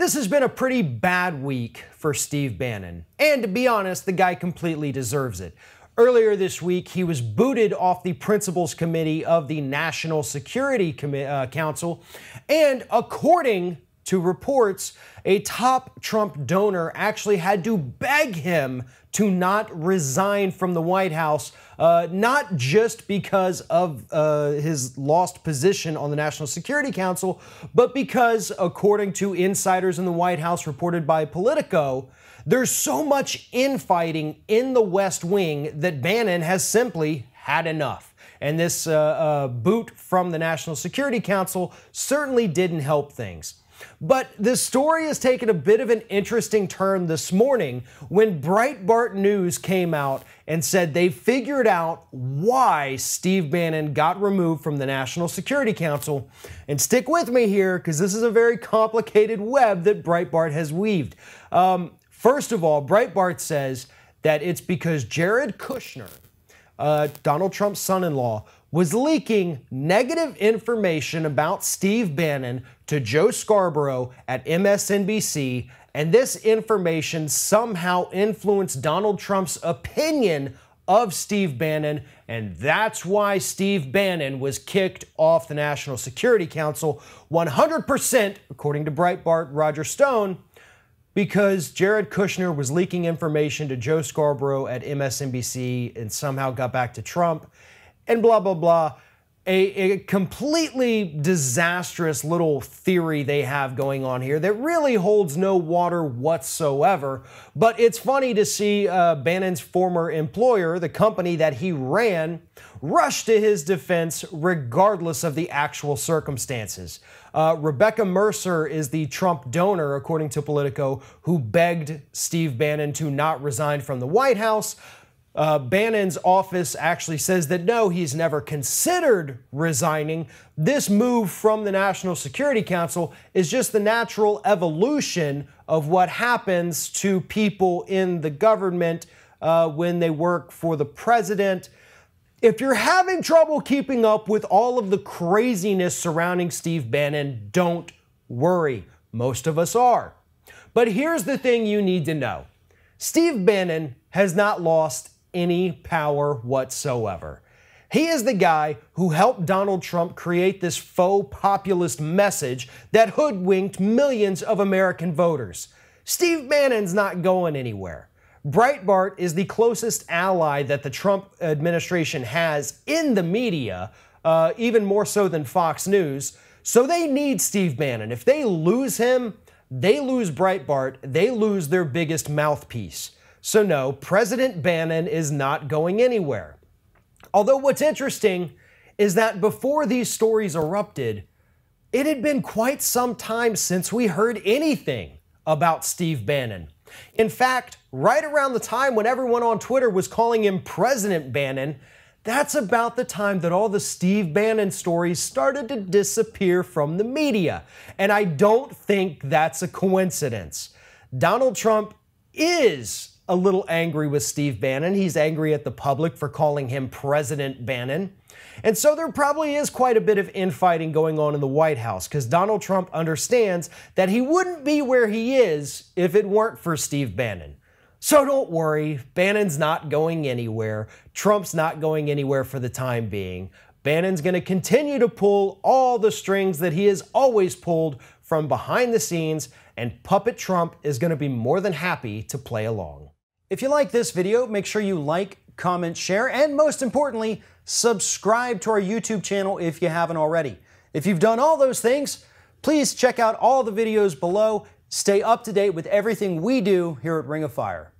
This has been a pretty bad week for Steve Bannon, and to be honest, the guy completely deserves it. Earlier this week, he was booted off the Principals Committee of the National Security Council, and according to reports, a top Trump donor actually had to beg him to not resign from the White House, not just because of his lost position on the National Security Council, but because, according to insiders in the White House reported by Politico, there's so much infighting in the West Wing that Bannon has simply had enough. And this boot from the National Security Council certainly didn't help things. But the story has taken a bit of an interesting turn this morning when Breitbart News came out and said they figured out why Steve Bannon got removed from the National Security Council. And stick with me here, because this is a very complicated web that Breitbart has weaved. First of all, Breitbart says that it's because Jared Kushner, Donald Trump's son-in-law, was leaking negative information about Steve Bannon to Joe Scarborough at MSNBC, and this information somehow influenced Donald Trump's opinion of Steve Bannon, and that's why Steve Bannon was kicked off the National Security Council 100%, according to Breitbart Roger Stone, because Jared Kushner was leaking information to Joe Scarborough at MSNBC and somehow got back to Trump, and blah, blah, blah. A completely disastrous little theory they have going on here that really holds no water whatsoever. But it's funny to see Bannon's former employer, the company that he ran, rush to his defense regardless of the actual circumstances. Rebecca Mercer is the Trump donor, according to Politico, who begged Steve Bannon to not resign from the White House. Bannon's office actually says that no, he's never considered resigning. This move from the National Security Council is just the natural evolution of what happens to people in the government when they work for the president. If you're having trouble keeping up with all of the craziness surrounding Steve Bannon, don't worry. Most of us are. But here's the thing you need to know. Steve Bannon has not lost any power whatsoever. He is the guy who helped Donald Trump create this faux populist message that hoodwinked millions of American voters. Steve Bannon's not going anywhere. Breitbart is the closest ally that the Trump administration has in the media, even more so than Fox News, so they need Steve Bannon. If they lose him, they lose Breitbart, they lose their biggest mouthpiece. So no, President Bannon is not going anywhere. Although what's interesting is that before these stories erupted, it had been quite some time since we heard anything about Steve Bannon. In fact, right around the time when everyone on Twitter was calling him President Bannon, that's about the time that all the Steve Bannon stories started to disappear from the media. And I don't think that's a coincidence. Donald Trump is a little angry with Steve Bannon. He's angry at the public for calling him President Bannon. And so there probably is quite a bit of infighting going on in the White House because Donald Trump understands that he wouldn't be where he is if it weren't for Steve Bannon. So don't worry, Bannon's not going anywhere. Trump's not going anywhere for the time being. Bannon's going to continue to pull all the strings that he has always pulled from behind the scenes, and Puppet Trump is going to be more than happy to play along. If you like this video, make sure you like, comment, share, and most importantly, subscribe to our YouTube channel if you haven't already. If you've done all those things, please check out all the videos below. Stay up to date with everything we do here at Ring of Fire.